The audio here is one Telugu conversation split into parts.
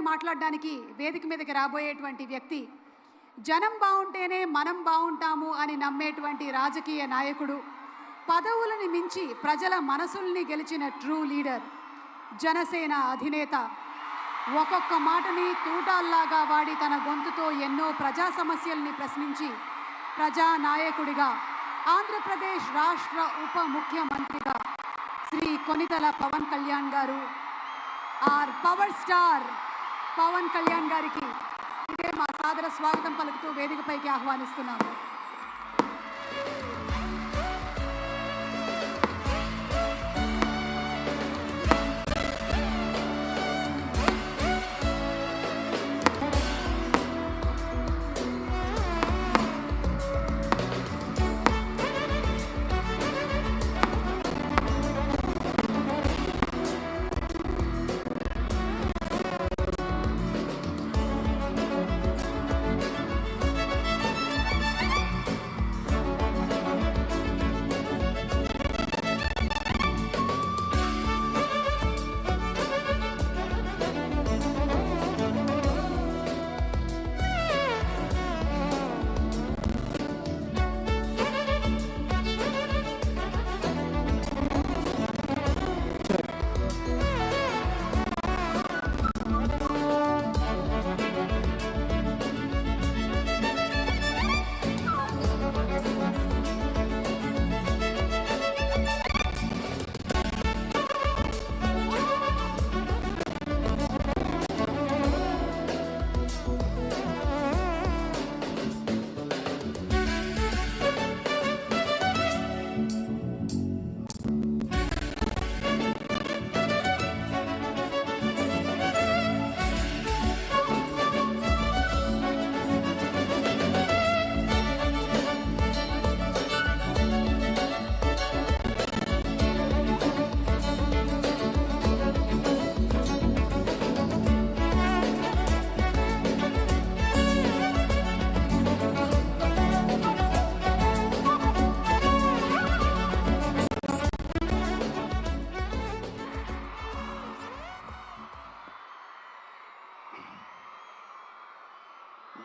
మొదటిసారి మాట్లాడడానికి వేదిక మీదకి రాబోయేటువంటి వ్యక్తి జనం బాగుంటేనే మనం బాగుంటాము అని నమ్మేటువంటి రాజకీయ నాయకుడు, పదవులను మించి ప్రజల మనసుల్ని గెలిచిన ట్రూ లీడర్, జనసేన అధినేత, ఒక్కొక్క మాటని తూటాల్లాగా వాడి తన గొంతుతో ఎన్నో ప్రజా సమస్యల్ని ప్రశ్నించి ప్రజానాయకుడిగా ఆంధ్రప్రదేశ్ రాష్ట్ర ఉప ముఖ్యమంత్రిగా శ్రీ కొనితల పవన్ కళ్యాణ్ గారు, our power star Pawan Kalyan గారికి ఇదే మా సాదర స్వాగతం పలుకుతూ వేదికపైకి ఆహ్వానిస్తున్నాము.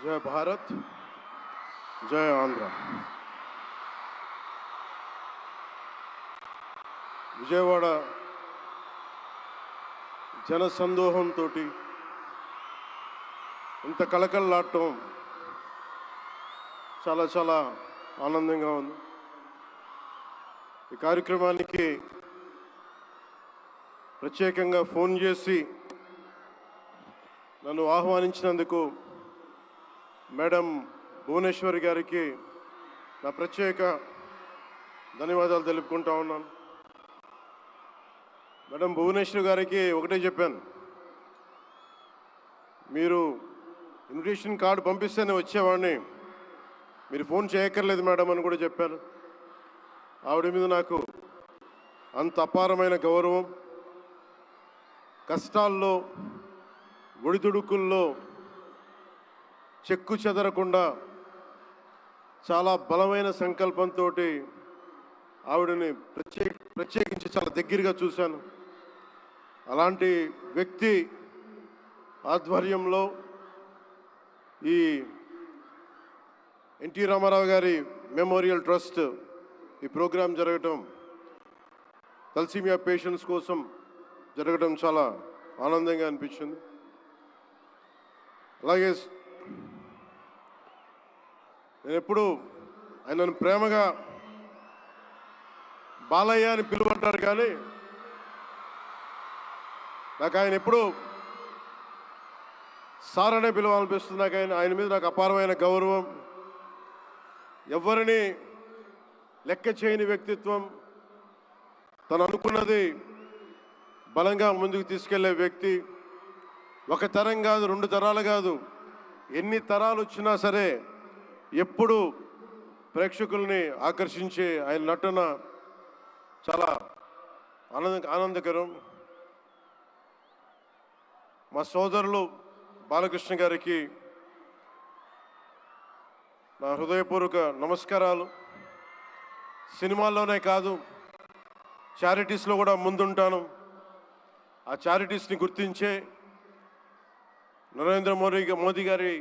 जय भारत, जय आंध्र। విజయవాడ జనసందోహంతో ఇంత కలకలలాడటం చాలా చాలా ఆనందంగా ఉంది. ఈ కార్యక్రమానికి ప్రత్యేకంగా ఫోన్ చేసి నన్ను ఆహ్వానించినందుకు మేడం భువనేశ్వరి గారికి నా ప్రత్యేక ధన్యవాదాలు తెలుపుకుంటా ఉన్నాను. మేడం భువనేశ్వరి గారికి ఒకటే చెప్పాను, మీరు ఇన్విటేషన్ కార్డు పంపిస్తేనే వచ్చేవాడిని, మీరు ఫోన్ చేయక్కర్లేదు మేడం అని కూడా చెప్పాను. ఆవిడ మీద నాకు అంత అపారమైన గౌరవం. కష్టాల్లో ఒడిదుడుకుల్లో చెక్కు చెదరకుండా చాలా బలమైన సంకల్పంతో ఆవిడని ప్రత్యేకించి చాలా దగ్గరగా చూశాను. అలాంటి వ్యక్తి ఆధ్వర్యంలో ఈ ఎన్టీ రామారావు గారి మెమోరియల్ ట్రస్ట్ ఈ ప్రోగ్రాం జరగటం, తలసీమియా పేషెంట్స్ కోసం జరగడం చాలా ఆనందంగా అనిపించింది. అలాగే నేను ఎప్పుడు ఆయనను ప్రేమగా బాలయ్య అని పిలువంటారు, కానీ నాకు ఆయన ఎప్పుడు సార్ అనే పిలవాలనిపిస్తుంది. నాకు ఆయన మీద నాకు అపారమైన గౌరవం. ఎవరిని లెక్క చేయని వ్యక్తిత్వం, తను అనుకున్నది బలంగా ముందుకు తీసుకెళ్లే వ్యక్తి. ఒక తరం కాదు, 2 తరాలు కాదు, ఎన్ని తరాలు వచ్చినా సరే ఎప్పుడు ప్రేక్షకుల్ని ఆకర్షించే ఆయన నటన చాలా ఆనందకరం. మా సోదరులు బాలకృష్ణ గారికి నా హృదయపూర్వక నమస్కారాలు. సినిమాల్లోనే కాదు, చారిటీస్లో కూడా ముందుంటాను. ఆ చారిటీస్ని గుర్తించే నరేంద్ర మోదీ గారి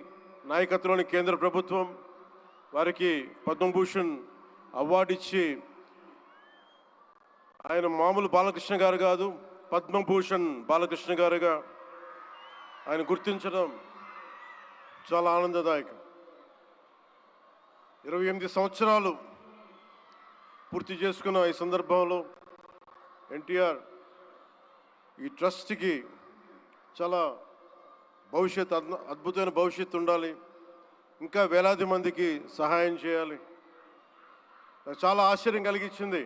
నాయకత్వంలోని కేంద్ర ప్రభుత్వం వారికి పద్మభూషణ్ అవార్డు ఇచ్చి, ఆయన మామూలు బాలకృష్ణ గారు కాదు, పద్మభూషణ్ బాలకృష్ణ గారుగా ఆయన గుర్తించడం చాలా ఆనందదాయకం. 28 సంవత్సరాలు పూర్తి చేసుకున్న ఈ సందర్భంలో ఎన్టీఆర్ ఈ ట్రస్ట్కి చాలా అద్భుతమైన భవిష్యత్తు ఉండాలి, ఇంకా వేలాది మందికి సహాయం చేయాలి. నాకు చాలా ఆశ్చర్యం కలిగించింది.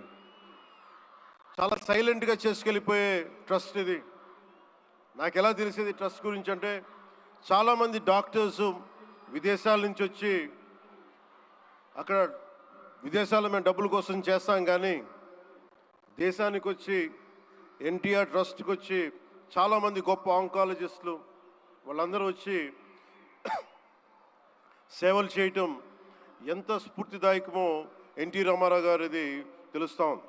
చాలా సైలెంట్గా చేసుకెళ్ళిపోయే ట్రస్ట్ ఇది. నాకు ఎలా తెలిసేది ట్రస్ట్ గురించి అంటే, చాలామంది డాక్టర్స్ విదేశాల నుంచి వచ్చి అక్కడ విదేశాల్లో మేము డబ్బుల కోసం చేస్తాం, కానీ దేశానికి వచ్చి ఎన్టీఆర్ ట్రస్ట్కి వచ్చి చాలామంది గొప్ప ఆంకాలజిస్టులు వాళ్ళందరూ వచ్చి సేవలు చేయటం ఎంత స్ఫూర్తిదాయకమో ఎన్టీ రామారావు గారిది తెలుస్తా ఉంది.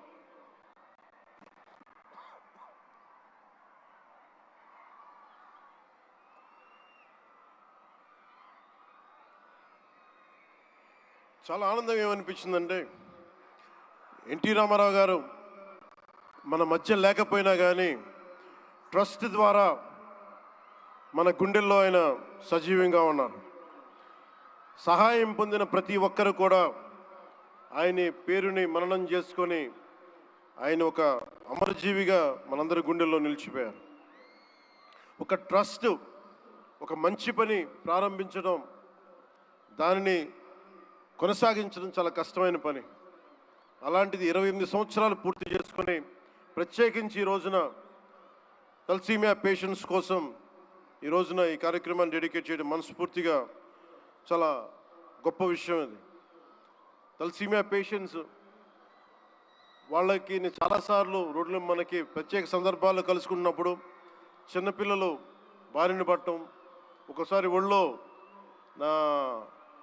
చాలా ఆనందం ఏమనిపించిందంటే, ఎన్టీ రామారావు గారు మన మధ్య లేకపోయినా కానీ ట్రస్ట్ ద్వారా మన గుండెల్లో ఆయన సజీవంగా ఉన్నారు. సహాయం పొందిన ప్రతి ఒక్కరు కూడా ఆయన పేరుని మననం చేసుకొని ఆయన ఒక అమరజీవిగా మనందరి గుండెల్లో నిలిచిపోయారు. ఒక ట్రస్ట్ ఒక మంచి పని ప్రారంభించడం, దానిని కొనసాగించడం చాలా కష్టమైన పని. అలాంటిది 28 సంవత్సరాలు పూర్తి చేసుకొని ప్రత్యేకించి ఈ రోజున తలసీమియా పేషెంట్స్ కోసం ఈ రోజున ఈ కార్యక్రమాన్ని డెడికేట్ చేయడం మనస్ఫూర్తిగా చాలా గొప్ప విషయం. అది తలసీమియా పేషెంట్స్ వాళ్ళకి నేను చాలాసార్లు రోడ్లు మనకి ప్రత్యేక సందర్భాల్లో కలుసుకున్నప్పుడు చిన్నపిల్లలు బారిన పడటం, ఒకసారి ఒళ్ళో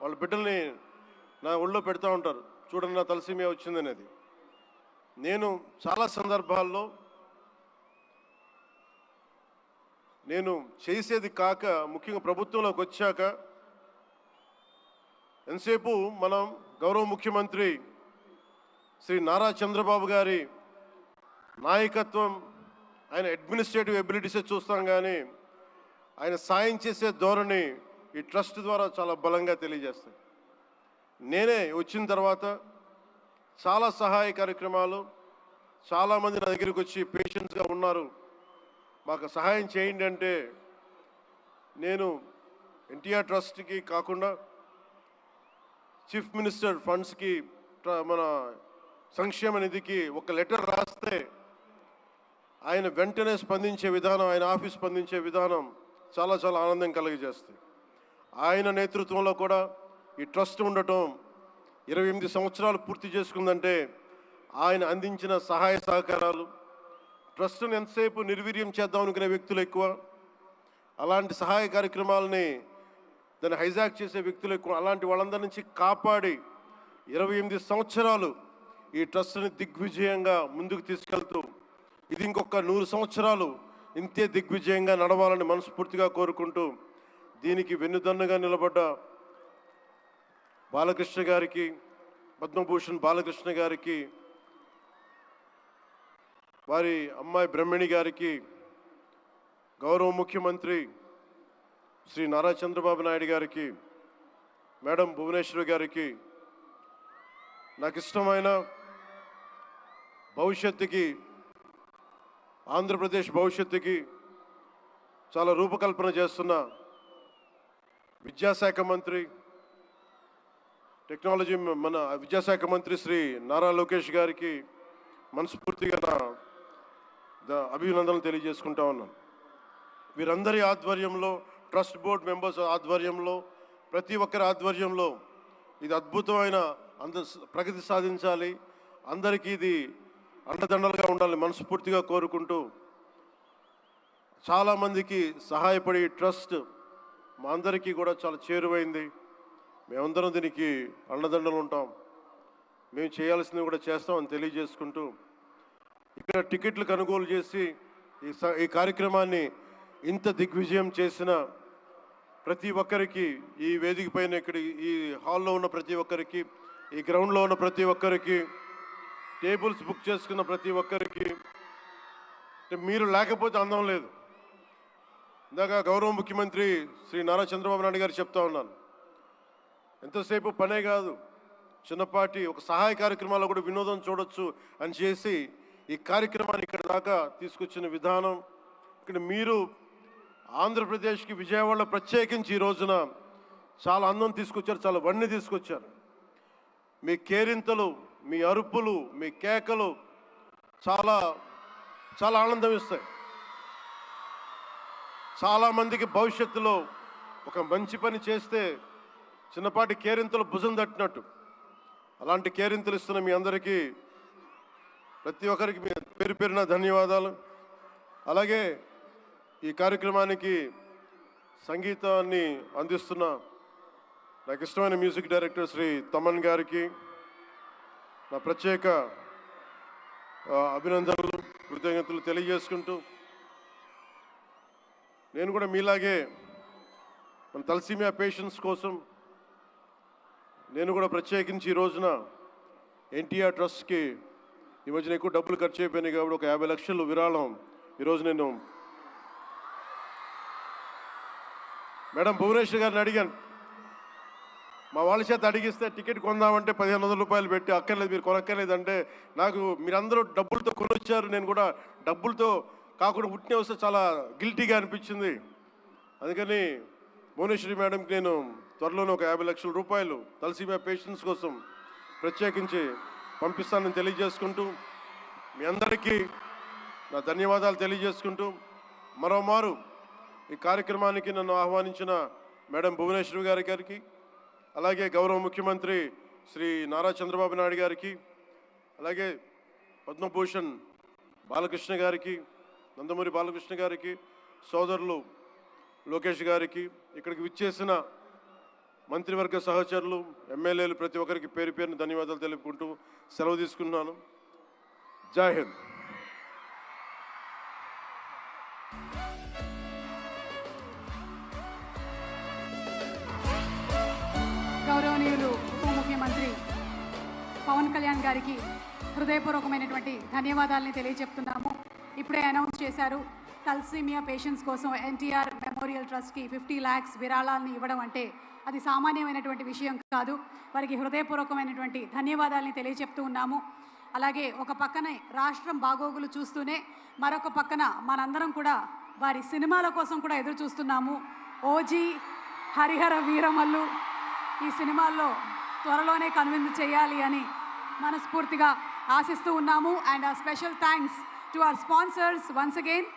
వాళ్ళ బిడ్డల్ని నా ఒళ్ళో పెడతా ఉంటారు, చూడండి నా తలసీమియా వచ్చిందనేది. నేను చాలా సందర్భాల్లో నేను చేసేది కాక, ముఖ్యంగా ప్రభుత్వంలోకి వచ్చాక ఎంతసేపు మనం గౌరవ ముఖ్యమంత్రి శ్రీ నారా చంద్రబాబు గారి నాయకత్వం, ఆయన అడ్మినిస్ట్రేటివ్ ఎబిలిటీసే చూస్తాం, కానీ ఆయన సాయం చేసే ధోరణి ఈ ట్రస్ట్ ద్వారా చాలా బలంగా తెలియజేస్తాయి. నేనే వచ్చిన తర్వాత చాలా సహాయ కార్యక్రమాలు, చాలామంది నా దగ్గరికి వచ్చి పేషెంట్స్గా ఉన్నారు, మాకు సహాయం చేయండి అంటే, నేను ఎన్టీఆర్ ట్రస్ట్కి కాకుండా చీఫ్ మినిస్టర్ ఫండ్స్కి, మన సంక్షేమ నిధికి ఒక లెటర్ రాస్తే ఆయన వెంటనే స్పందించే విధానం, ఆయన ఆఫీస్ స్పందించే విధానం చాలా చాలా ఆనందం కలిగజేస్తాయి. ఆయన నేతృత్వంలో కూడా ఈ ట్రస్ట్ ఉండటం 28 సంవత్సరాలు పూర్తి చేసుకుందంటే ఆయన అందించిన సహాయ సహకారాలు, ట్రస్ట్ను ఎంతసేపు నిర్వీర్యం చేద్దాం అనుకునే వ్యక్తులు ఎక్కువ, అలాంటి సహాయ కార్యక్రమాలని దాన్ని హైజాక్ చేసే వ్యక్తులు ఎక్కువ. అలాంటి వాళ్ళందరి నుంచి కాపాడి 28 సంవత్సరాలు ఈ ట్రస్ట్ని దిగ్విజయంగా ముందుకు తీసుకెళ్తూ, ఇది ఇంకొక 100 సంవత్సరాలు ఇంతే దిగ్విజయంగా నడవాలని మనస్ఫూర్తిగా కోరుకుంటూ, దీనికి వెన్నుదన్నుగా నిలబడ్డ బాలకృష్ణ గారికి, పద్మభూషణ్ బాలకృష్ణ గారికి, వారి అమ్మాయి బ్రహ్మణి గారికి, గౌరవ ముఖ్యమంత్రి శ్రీ నారా చంద్రబాబు నాయుడు గారికి, మేడం భువనేశ్వరి గారికి, నాకు ఇష్టమైన భవిష్యత్తుకి, ఆంధ్రప్రదేశ్ భవిష్యత్తుకి చాలా రూపకల్పన చేస్తున్న విద్యాశాఖ మంత్రి, టెక్నాలజీ మన విద్యాశాఖ మంత్రి శ్రీ నారా లోకేష్ గారికి మనస్ఫూర్తిగా నా అభినందనలు తెలియజేసుకుంటా ఉన్నాను. వీరందరి ఆధ్వర్యంలో, ట్రస్ట్ బోర్డ్ మెంబర్స్ ఆధ్వర్యంలో, ప్రతి ఒక్కరి ఆధ్వర్యంలో ఇది అద్భుతమైన ప్రగతి సాధించాలి, అందరికీ ఇది అండదండలుగా ఉండాలి మనస్ఫూర్తిగా కోరుకుంటూ, చాలామందికి సహాయపడి ట్రస్ట్ మా అందరికీ కూడా చాలా చేరువైంది. మేమందరం దీనికి అండదండలు ఉంటాం, మేము చేయాల్సింది కూడా చేస్తామని తెలియజేసుకుంటూ, ఇక్కడ టికెట్లు కొనుగోలు చేసి ఈ కార్యక్రమాన్ని ఇంత దిగ్విజయం చేసిన ప్రతి ఒక్కరికి, ఈ వేదిక పైన ఇక్కడ ఈ హాల్లో ఉన్న ప్రతి ఒక్కరికి, ఈ గ్రౌండ్లో ఉన్న ప్రతి ఒక్కరికి, టేబుల్స్ బుక్ చేసుకున్న ప్రతి ఒక్కరికి, మీరు లేకపోతే అందం లేదు. ఇందాక గౌరవ ముఖ్యమంత్రి శ్రీ నారా చంద్రబాబు నాయుడు గారు చెప్తా ఉన్నాను, ఎంతసేపు పనే కాదు, చిన్నపాటి ఒక సహాయ కార్యక్రమాల్లో కూడా వినోదం చూడొచ్చు అని చేసి ఈ కార్యక్రమాన్ని ఇక్కడ దాకా తీసుకొచ్చిన విధానం, ఇక్కడ మీరు ఆంధ్రప్రదేశ్కి విజయవాడలో ప్రత్యేకించి ఈ రోజున చాలా అందం తీసుకొచ్చారు, చాలా వన్నె తీసుకొచ్చారు. మీ కేరింతలు, మీ అరుపులు, మీ కేకలు చాలా చాలా ఆనందం ఇస్తాయి. చాలామందికి భవిష్యత్తులో ఒక మంచి పని చేస్తే చిన్నపాటి కేరింతలు భుజం తట్టినట్టు, అలాంటి కేరింతలు ఇస్తున్న మీ అందరికీ, ప్రతి ఒక్కరికి మీ పేరు పేరున ధన్యవాదాలు. అలాగే ఈ కార్యక్రమానికి సంగీతాన్ని అందిస్తున్న నాకు ఇష్టమైన మ్యూజిక్ డైరెక్టర్ శ్రీ తమన్ గారికి నా ప్రత్యేక అభినందనలు, కృతజ్ఞతలు తెలియజేసుకుంటూ, నేను కూడా మీలాగే మన తలసీమియా పేషెంట్స్ కోసం నేను కూడా ప్రత్యేకించి ఈ రోజున ఎన్టీఆర్ ట్రస్ట్కి ఈ మధ్యన ఎక్కువ డబ్బులు ఖర్చు అయిపోయినాయి కాబట్టి ఒక 50 లక్షలు విరాళం ఈరోజు నేను మేడం భువనేశ్వర్ గారిని అడిగాను. మా వాళ్ళ చేత అడిగిస్తే టికెట్ కొందామంటే 1500 రూపాయలు పెట్టి, అక్కర్లేదు మీరు కొనక్కర్లేదంటే, నాకు మీరందరూ డబ్బులతో కొనొచ్చారు, నేను కూడా డబ్బులతో కాకుండా ఉట్టినే వస్తే చాలా గిల్టీగా అనిపించింది. అందుకని భువనేశ్వరి మేడంకి నేను త్వరలోనే ఒక 50 లక్షల రూపాయలు తలసీమియా పేషెంట్స్ కోసం ప్రత్యేకించి పంపిస్తానని తెలియజేసుకుంటూ, మీ అందరికీ నా ధన్యవాదాలు తెలియజేసుకుంటూ, మరోమారు ఈ కార్యక్రమానికి నన్ను ఆహ్వానించిన మేడం భువనేశ్వరి గారికి, అలాగే గౌరవ ముఖ్యమంత్రి శ్రీ నారా చంద్రబాబు నాయుడు గారికి, అలాగే పద్మభూషణ్ బాలకృష్ణ గారికి, నందమూరి బాలకృష్ణ గారికి, సోదరులు లోకేష్ గారికి, ఇక్కడికి విచ్చేసిన మంత్రివర్గ సహచరులు, ఎమ్మెల్యేలు ప్రతి ఒక్కరికి పేరు పేరున ధన్యవాదాలు తెలుపుకుంటూ సెలవు తీసుకున్నాను. జై హింద్. గౌరవనీయులు ఉప ముఖ్యమంత్రి పవన్ కళ్యాణ్ గారికి హృదయపూర్వకమైనటువంటి ధన్యవాదాలని తెలియజెప్తున్నాము. ఇప్పుడే అనౌన్స్ చేశారు, తలసీమియా పేషెంట్స్ కోసం ఎన్టీఆర్ మెమోరియల్ ట్రస్ట్కి 50 lakhs విరాళాలను ఇవ్వడం అంటే అది సామాన్యమైనటువంటి విషయం కాదు. వారికి హృదయపూర్వకమైనటువంటి ధన్యవాదాలని తెలియజెప్తూ ఉన్నాము. అలాగే ఒక పక్కనే రాష్ట్రం బాగోగులు చూస్తూనే మరొక పక్కన మనందరం కూడా వారి సినిమాల కోసం కూడా ఎదురు చూస్తున్నాము. ఓజీ, హరిహర వీరమల్లు ఈ సినిమాల్లో త్వరలోనే కనువిందు చేయాలి అని మనస్ఫూర్తిగా ఆశిస్తూ ఉన్నాము. And special thanks to our sponsors once again.